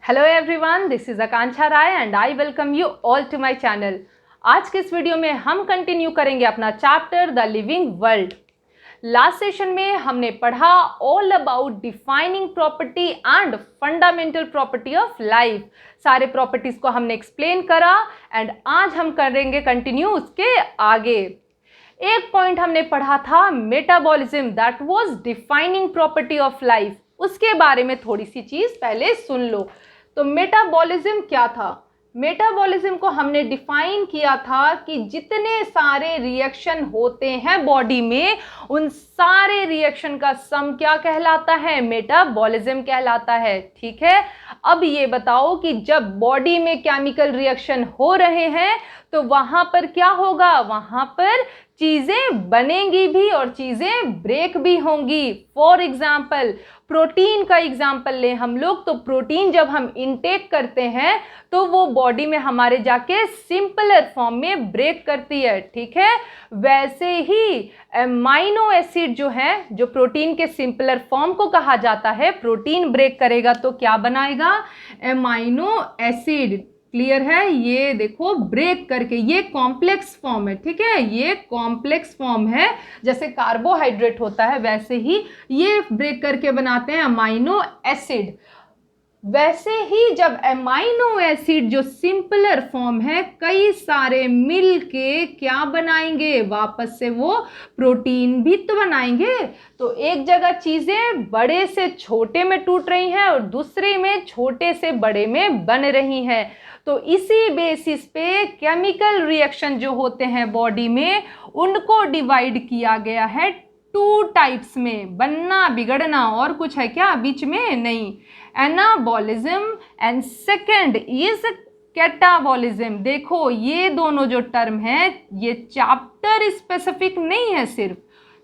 Hello everyone, this is Akanksha Rai and I welcome you all to my channel. आज के इस video में हम कंटिन्यू करेंगे अपना chapter the living world. Last session में हमने पढ़ा all about defining property and fundamental property of life. सारे प्रॉपर्टीज को हमने एक्सप्लेन करा एंड आज हम करेंगे कंटिन्यू उसके आगे। एक पॉइंट हमने पढ़ा था metabolism, that was defining property of life. उसके बारे में थोड़ी सी चीज पहले सुन लो। तो मेटाबॉलिज्म क्या था? मेटाबॉलिज्म को हमने डिफाइन किया था कि जितने सारे रिएक्शन होते हैं बॉडी में, उन सारे रिएक्शन का सम क्या कहलाता है? मेटाबॉलिज्म कहलाता है। ठीक है, अब ये बताओ कि जब बॉडी में केमिकल रिएक्शन हो रहे हैं तो वहां पर क्या होगा? वहां पर चीजें बनेंगी भी और चीजें ब्रेक भी होंगी। फॉर एग्जाम्पल, प्रोटीन का एग्जाम्पल लें हम लोग, तो प्रोटीन जब हम इनटेक करते हैं तो वो बॉडी में हमारे जाके सिंपलर फॉर्म में ब्रेक करती है। ठीक है, वैसे ही अमाइनो एसिड जो है, जो प्रोटीन के सिंपलर फॉर्म को कहा जाता है, प्रोटीन ब्रेक करेगा तो क्या बनाएगा? Amino acid. क्लियर है? ये देखो ब्रेक करके, ये कॉम्प्लेक्स फॉर्म है। ठीक है, ये कॉम्प्लेक्स फॉर्म है, जैसे कार्बोहाइड्रेट होता है वैसे ही ये ब्रेक करके बनाते हैं अमाइनो एसिड। वैसे ही जब अमाइनो एसिड जो सिंपलर फॉर्म है, कई सारे मिल के क्या बनाएंगे? वापस से वो प्रोटीन भी तो बनाएंगे। तो एक जगह चीजें बड़े से छोटे में टूट रही हैं और दूसरे में छोटे से बड़े में बन रही हैं। तो इसी बेसिस पे केमिकल रिएक्शन जो होते हैं बॉडी में, उनको डिवाइड किया गया है टू टाइप्स में, बनना बिगड़ना, और कुछ है क्या बीच में? नहीं। Anabolism and second is catabolism. देखो ये दोनों जो टर्म है, ये चैप्टर स्पेसिफिक नहीं है, सिर्फ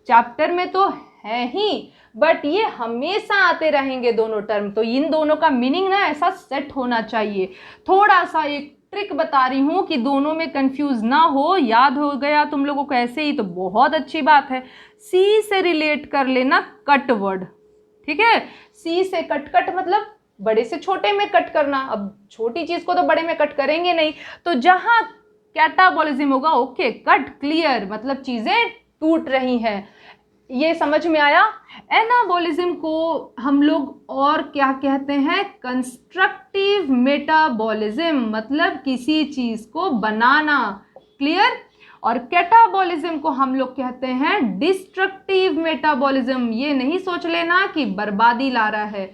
चैप्टर में तो है ही, बट ये हमेशा आते रहेंगे दोनों टर्म। तो इन दोनों का मीनिंग ना ऐसा सेट होना चाहिए। थोड़ा सा एक ट्रिक बता रही हूँ कि दोनों में कंफ्यूज ना हो। याद हो गया तुम लोगों को ऐसे ही तो बहुत अच्छी बात है। सी से रिलेट कर लेना कट वर्ड। ठीक है, सी से कट, कट मतलब बड़े से छोटे में कट करना। अब छोटी चीज को तो बड़े में कट करेंगे नहीं, तो जहां कैटाबॉलिज्म होगा, ओके कट, क्लियर, मतलब चीजें टूट रही हैं। ये समझ में आया? एनाबॉलिज्म को हम लोग और क्या कहते हैं? कंस्ट्रक्टिव मेटाबॉलिज्म, मतलब किसी चीज को बनाना। क्लियर? और कैटाबॉलिज्म को हम लोग कहते हैं डिस्ट्रक्टिव मेटाबॉलिज्म। ये नहीं सोच लेना कि बर्बादी ला रहा है,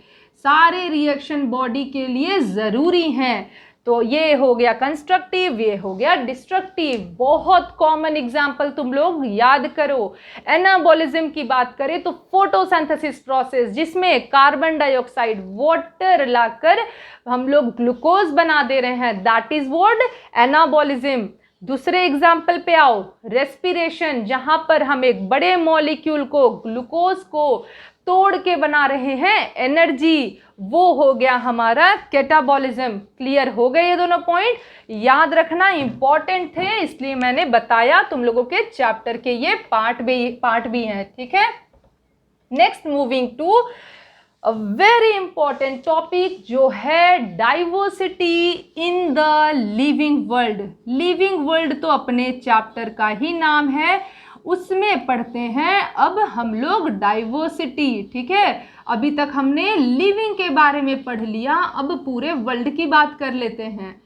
सारे रिएक्शन बॉडी के लिए जरूरी हैं। तो ये हो गया कंस्ट्रक्टिव, ये हो गया डिस्ट्रक्टिव। बहुत कॉमन एग्जाम्पल तुम लोग याद करो। एनाबॉलिज्म की बात करें तो फोटोसिंथेसिस प्रोसेस, जिसमें कार्बन डाइऑक्साइड वाटर लाकर हम लोग ग्लूकोज बना दे रहे हैं, दैट इज व्हाट? एनाबॉलिज्म। दूसरे एग्जाम्पल पे आओ, रेस्पिरेशन, जहां पर हम एक बड़े मॉलिक्यूल को, ग्लूकोज को तोड़ के बना रहे हैं एनर्जी, वो हो गया हमारा कैटाबॉलिज्म। क्लियर हो गए ये दोनों पॉइंट? याद रखना इंपॉर्टेंट थे, इसलिए मैंने बताया। तुम लोगों के चैप्टर के ये पार्ट भी हैं। ठीक है, next moving to a very important topic, जो है diversity in the living world. Living world तो अपने चैप्टर का ही नाम है, उसमें पढ़ते हैं अब हम लोग डाइवर्सिटी। ठीक है, अभी तक हमने लिविंग के बारे में पढ़ लिया, अब पूरे वर्ल्ड की बात कर लेते हैं।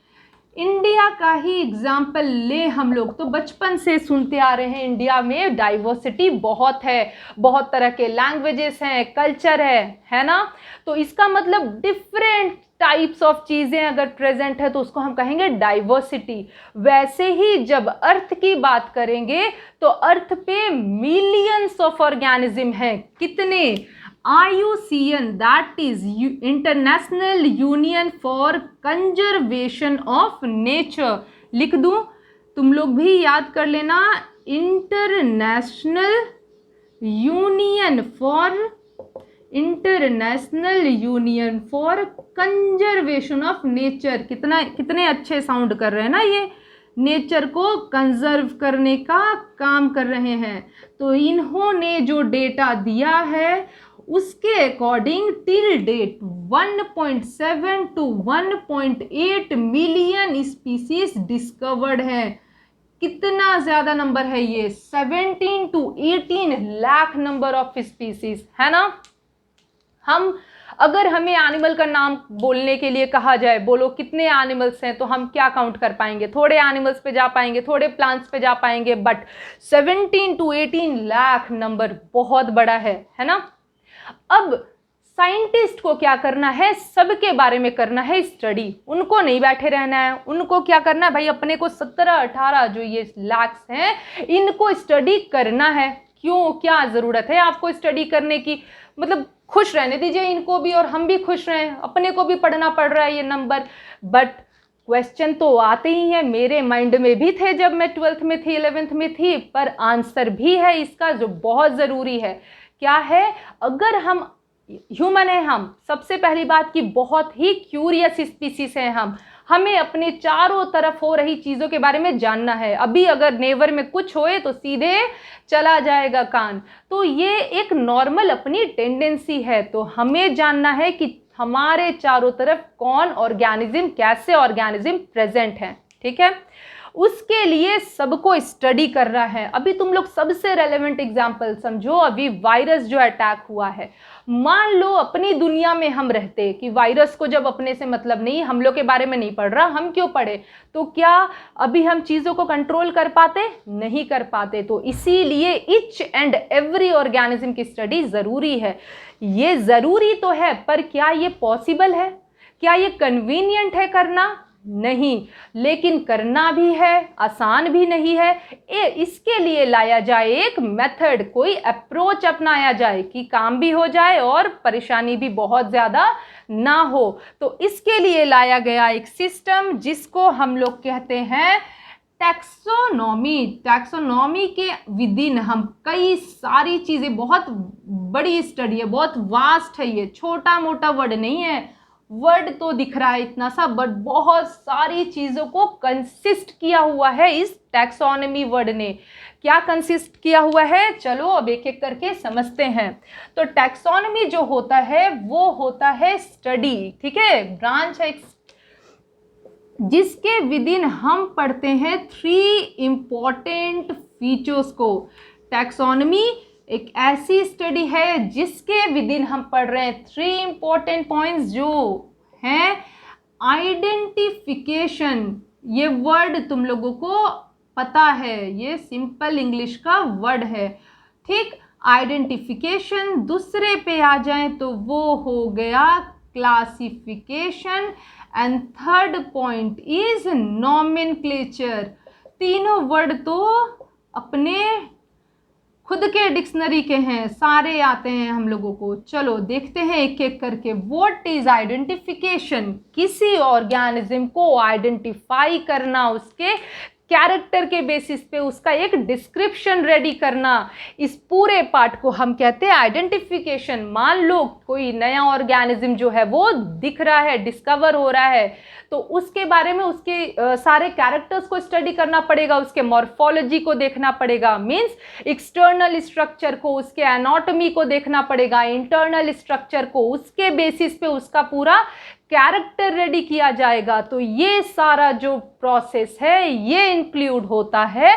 इंडिया का ही एग्जाम्पल ले हम लोग, तो बचपन से सुनते आ रहे हैं इंडिया में डाइवर्सिटी बहुत है, बहुत तरह के लैंग्वेजेस हैं, कल्चर है ना? तो इसका मतलब डिफरेंट टाइप्स ऑफ चीज़ें अगर प्रेजेंट है तो उसको हम कहेंगे डाइवर्सिटी। वैसे ही जब अर्थ की बात करेंगे तो अर्थ पे मिलियंस ऑफ ऑर्गेनिज्म हैं। कितने? IUCN, that is international union for conservation of nature. लिख दूं, तुम लोग भी याद कर लेना, international union for conservation of nature. कितने अच्छे साउंड कर रहे हैं ना, ये नेचर को कंजर्व करने का काम कर रहे हैं। तो इन्होंने जो डेटा दिया है उसके according till date 1.7 to 1.8 million species discovered है। कितना ज्यादा नंबर है ये, 17 to 18 lakh number of species, है ना। अगर हमें एनिमल का नाम बोलने के लिए कहा जाए, बोलो कितने एनिमल्स हैं, तो हम क्या काउंट कर पाएंगे, थोड़े एनिमल्स पे जा पाएंगे, थोड़े प्लांट्स पे जा पाएंगे, बट 17 to 18 लाख नंबर बहुत बड़ा है ना। अब साइंटिस्ट को क्या करना है, सबके बारे में करना है स्टडी, उनको नहीं बैठे रहना है। उनको क्या करना है भाई, अपने को 17-18 जो ये लैक्स हैं इनको स्टडी करना है। क्यों, क्या ज़रूरत है आपको स्टडी करने की, मतलब खुश रहने दीजिए इनको भी और हम भी खुश रहें, अपने को भी पढ़ना पड़ रहा है ये नंबर। बट क्वेश्चन तो आते ही हैं, मेरे माइंड में भी थे जब मैं 12th में थी, 11th में थी, पर आंसर भी है इसका जो बहुत ज़रूरी है। क्या है, अगर हम ह्यूमन है, हम सबसे पहली बात की बहुत ही क्यूरियस स्पीसीज हैं, हमें अपने चारों तरफ हो रही चीज़ों के बारे में जानना है। अभी अगर नेवर में कुछ होए तो सीधे चला जाएगा कान, तो ये एक नॉर्मल अपनी टेंडेंसी है। तो हमें जानना है कि हमारे चारों तरफ कौन ऑर्गेनिज्म, कैसे ऑर्गेनिज्म प्रेजेंट हैं, ठीक है। उसके लिए सबको स्टडी करना है। अभी तुम लोग सबसे रेलेवेंट एग्जाम्पल समझो, अभी वायरस जो अटैक हुआ है, मान लो अपनी दुनिया में हम रहते कि वायरस को जब अपने से मतलब नहीं, हम लोग के बारे में नहीं पढ़ रहा, हम क्यों पढ़े, तो क्या अभी हम चीज़ों को कंट्रोल कर पाते, नहीं कर पाते। तो इसीलिए ईच एंड एवरी ऑर्गेनिज्म की स्टडी ज़रूरी है। ये ज़रूरी तो है, पर क्या ये पॉसिबल है, क्या ये कन्वीनियंट है करना, नहीं, लेकिन करना भी है, आसान भी नहीं है। इसके लिए लाया जाए एक मेथड, कोई अप्रोच अपनाया जाए कि काम भी हो जाए और परेशानी भी बहुत ज़्यादा ना हो। तो इसके लिए लाया गया एक सिस्टम जिसको हम लोग कहते हैं टैक्सोनॉमी। टैक्सोनॉमी के विदिन हम कई सारी चीज़ें, बहुत बड़ी स्टडी है, बहुत वास्ट है, ये छोटा मोटा वर्ड नहीं है। वर्ड तो दिख रहा है इतना सा, बट बहुत सारी चीज़ों को कंसिस्ट किया हुआ है इस टैक्सोनॉमी वर्ड ने। क्या कंसिस्ट किया हुआ है, चलो अब एक एक करके समझते हैं। तो टैक्सोनॉमी जो होता है वो होता है स्टडी, ठीक है, ब्रांच है जिसके विदिन हम पढ़ते हैं 3 इंपॉर्टेंट फीचर्स को। टैक्सोनॉमी एक ऐसी स्टडी है जिसके विदिन हम पढ़ रहे हैं 3 इंपॉर्टेंट पॉइंट्स जो हैं आइडेंटिफिकेशन। ये वर्ड तुम लोगों को पता है, ये सिंपल इंग्लिश का वर्ड है, ठीक। आइडेंटिफिकेशन, दूसरे पे आ जाए तो वो हो गया classification, and third point is nomenclature. तीनों वर्ड तो अपने खुद के डिक्शनरी के हैं, सारे आते हैं हम लोगों को। चलो देखते हैं एक एक करके। व्हाट इज आइडेंटिफिकेशन, किसी ऑर्गेनिज्म को आइडेंटिफाई करना, उसके कैरेक्टर के बेसिस पे उसका एक डिस्क्रिप्शन रेडी करना, इस पूरे पार्ट को हम कहते हैं आइडेंटिफिकेशन। मान लो कोई नया ऑर्गेनिज्म जो है वो दिख रहा है, डिस्कवर हो रहा है, तो उसके बारे में उसके सारे कैरेक्टर्स को स्टडी करना पड़ेगा, उसके मॉर्फोलॉजी को देखना पड़ेगा, मीन्स एक्सटर्नल स्ट्रक्चर को, उसके एनाटॉमी को देखना पड़ेगा, इंटरनल स्ट्रक्चर को, उसके बेसिस पे उसका पूरा कैरेक्टर रेडी किया जाएगा। तो ये सारा जो प्रोसेस है ये इंक्लूड होता है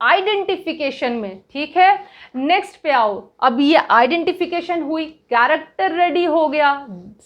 आइडेंटिफिकेशन में, ठीक है। नेक्स्ट पे आओ। अब ये आइडेंटिफिकेशन हुई, कैरेक्टर रेडी हो गया,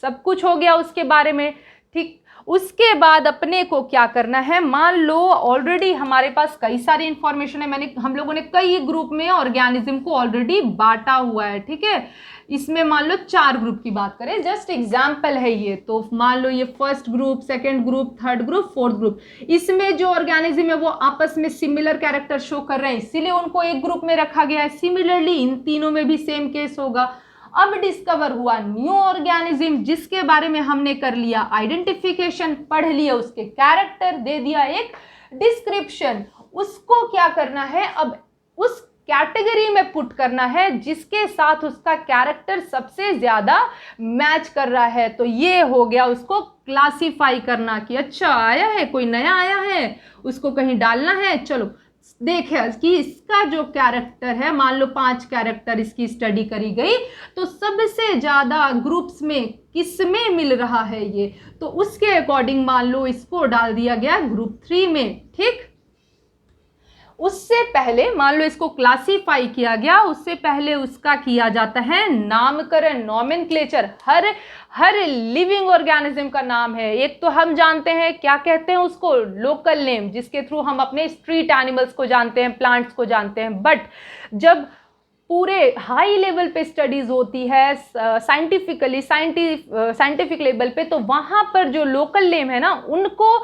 सब कुछ हो गया उसके बारे में, ठीक। उसके बाद अपने को क्या करना है, मान लो ऑलरेडी हमारे पास कई सारी इंफॉर्मेशन है, हम लोगों ने कई ग्रुप में ऑर्गेनिज्म को ऑलरेडी बांटा हुआ है, ठीक है। इसमें मान लो 4 ग्रुप की बात करें, जस्ट एग्जाम्पल है ये। तो मान लो ये first group, second group, third group, fourth group, इसमें जो ऑर्गेनिज्म है वो आपस में सिमिलर कैरेक्टर शो कर रहे हैं, इसीलिए उनको एक ग्रुप में रखा गया है। सिमिलरली इन तीनों में भी सेम केस होगा। अब डिस्कवर हुआ न्यू ऑर्गेनिज्म जिसके बारे में हमने कर लिया आइडेंटिफिकेशन, पढ़ लिया, उसके कैरेक्टर दे दिया, एक डिस्क्रिप्शन। उसको क्या करना है, अब उस कैटेगरी में पुट करना है जिसके साथ उसका कैरेक्टर सबसे ज्यादा मैच कर रहा है। तो ये हो गया उसको क्लासिफाई करना कि अच्छा आया है, कोई नया आया है, उसको कहीं डालना है, चलो देखा कि इसका जो कैरेक्टर है, मान लो 5 कैरेक्टर इसकी स्टडी करी गई, तो सबसे ज़्यादा ग्रुप्स में किसमें मिल रहा है ये, तो उसके अकॉर्डिंग मान लो इसको डाल दिया गया ग्रुप 3 में। ठीक, उससे पहले मान लो इसको क्लासीफाई किया गया, उससे पहले उसका किया जाता है नामकरण, नॉमेनक्लेचर। हर लिविंग ऑर्गेनिज्म का नाम है। एक तो हम जानते हैं क्या कहते हैं उसको, लोकल नेम, जिसके थ्रू हम अपने स्ट्रीट एनिमल्स को जानते हैं, प्लांट्स को जानते हैं। बट जब पूरे हाई लेवल पे स्टडीज होती है, साइंटिफिक लेवल पे, तो वहाँ पर जो लोकल नेम है ना, उनको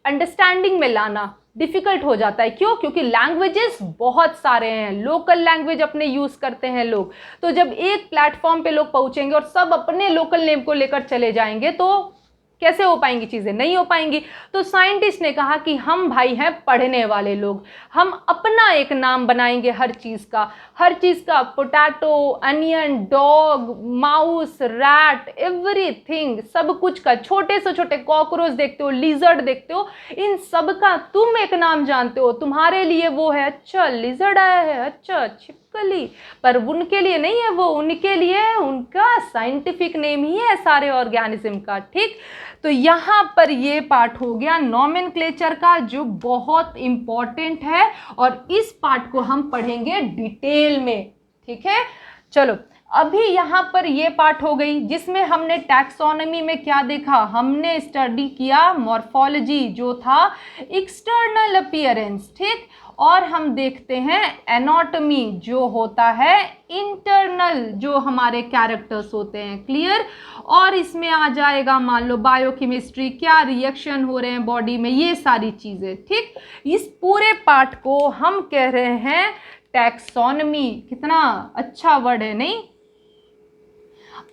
अंडरस्टैंडिंग में लाना डिफ़िकल्ट हो जाता है। क्यों? क्योंकि लैंग्वेजेस बहुत सारे हैं, लोकल लैंग्वेज अपने यूज़ करते हैं लोग। तो जब एक प्लेटफॉर्म पे लोग पहुंचेंगे और सब अपने लोकल नेम को लेकर चले जाएंगे, तो कैसे हो पाएंगी चीज़ें? नहीं हो पाएंगी। तो साइंटिस्ट ने कहा कि हम भाई हैं पढ़ने वाले लोग, हम अपना एक नाम बनाएंगे हर चीज़ का, potato, onion, dog, mouse, rat, everything, सब कुछ का, छोटे से छोटे कॉकरोच देखते हो, लिजर्ड देखते हो, इन सब का तुम एक नाम जानते हो। तुम्हारे लिए वो है, अच्छा लिजर्ड आया है, अच्छा छिपकली, पर उनके लिए नहीं है वो, उनके लिए उनका साइंटिफिक नेम ही है सारे ऑर्गेनिज्म का। ठीक, तो यहाँ पर ये पार्ट हो गया नॉमेनक्लेचर का, जो बहुत इंपॉर्टेंट है, और इस पार्ट को हम पढ़ेंगे डिटेल में। ठीक है, चलो अभी यहाँ पर ये पार्ट हो गई, जिसमें हमने टैक्सोनॉमी में क्या देखा, हमने स्टडी किया मॉर्फोलॉजी, जो था एक्सटर्नल अपीयरेंस। ठीक, और हम देखते हैं एनाटॉमी, जो होता है इंटरनल, जो हमारे कैरेक्टर्स होते हैं। क्लियर? और इसमें आ जाएगा मान लो बायोकेमिस्ट्री, क्या रिएक्शन हो रहे हैं बॉडी में, ये सारी चीज़ें। ठीक, इस पूरे पार्ट को हम कह रहे हैं टैक्सोनॉमी। कितना अच्छा वर्ड है, नहीं?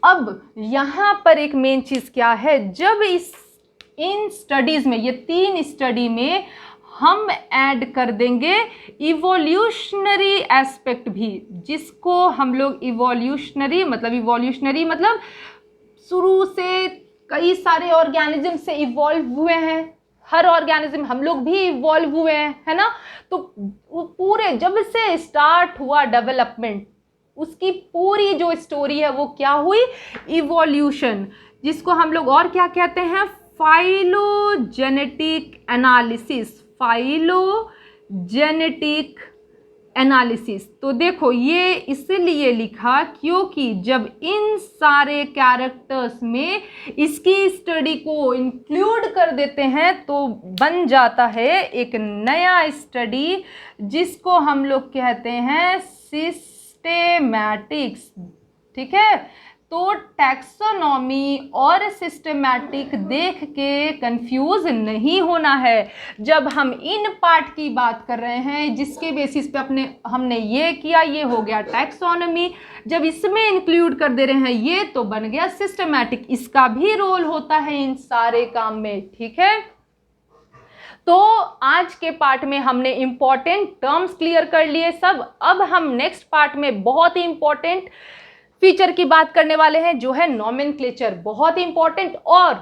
अब यहाँ पर एक मेन चीज़ क्या है, जब इन स्टडीज़ में, ये 3 स्टडी में हम ऐड कर देंगे इवोल्यूशनरी एस्पेक्ट भी, जिसको हम लोग इवोल्यूशनरी मतलब शुरू से कई सारे ऑर्गेनिज्म से इवॉल्व हुए हैं, हर ऑर्गेनिज्म, हम लोग भी इवॉल्व हुए हैं, है ना। तो पूरे जब से स्टार्ट हुआ डेवलपमेंट, उसकी पूरी जो स्टोरी है वो क्या हुई, इवोल्यूशन, जिसको हम लोग और क्या कहते हैं, फाइलोजेनेटिक एनालिसिस। तो देखो ये इसलिए लिखा क्योंकि जब इन सारे कैरेक्टर्स में इसकी स्टडी को इंक्लूड कर देते हैं, तो बन जाता है एक नया स्टडी, जिसको हम लोग कहते हैं सिस्टेमैटिक्स। ठीक है, तो टैक्सोनॉमी और सिस्टेमैटिक देख के कंफ्यूज नहीं होना है। जब हम इन पार्ट की बात कर रहे हैं, जिसके बेसिस पे हमने ये किया, ये हो गया टैक्सोनॉमी। जब इसमें इंक्लूड कर दे रहे हैं ये, तो बन गया सिस्टेमैटिक। इसका भी रोल होता है इन सारे काम में। ठीक है, तो आज के पार्ट में हमने इंपॉर्टेंट टर्म्स क्लियर कर लिए सब। अब हम नेक्स्ट पार्ट में बहुत ही इंपॉर्टेंट फीचर की बात करने वाले हैं, जो है नॉमेनक्लेचर। बहुत इंपॉर्टेंट और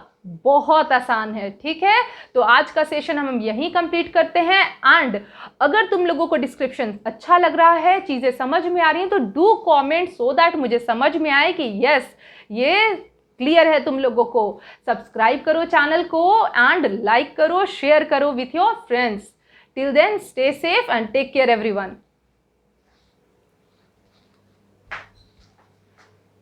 बहुत आसान है। ठीक है, तो आज का सेशन हम यहीं कंप्लीट करते हैं। एंड अगर तुम लोगों को डिस्क्रिप्शन अच्छा लग रहा है, चीज़ें समझ में आ रही हैं, तो डू कमेंट सो दैट मुझे समझ में आए कि यस ये क्लियर है तुम लोगों को। सब्सक्राइब करो चैनल को एंड लाइक करो, शेयर करो with your friends. Till then stay safe and take care everyone.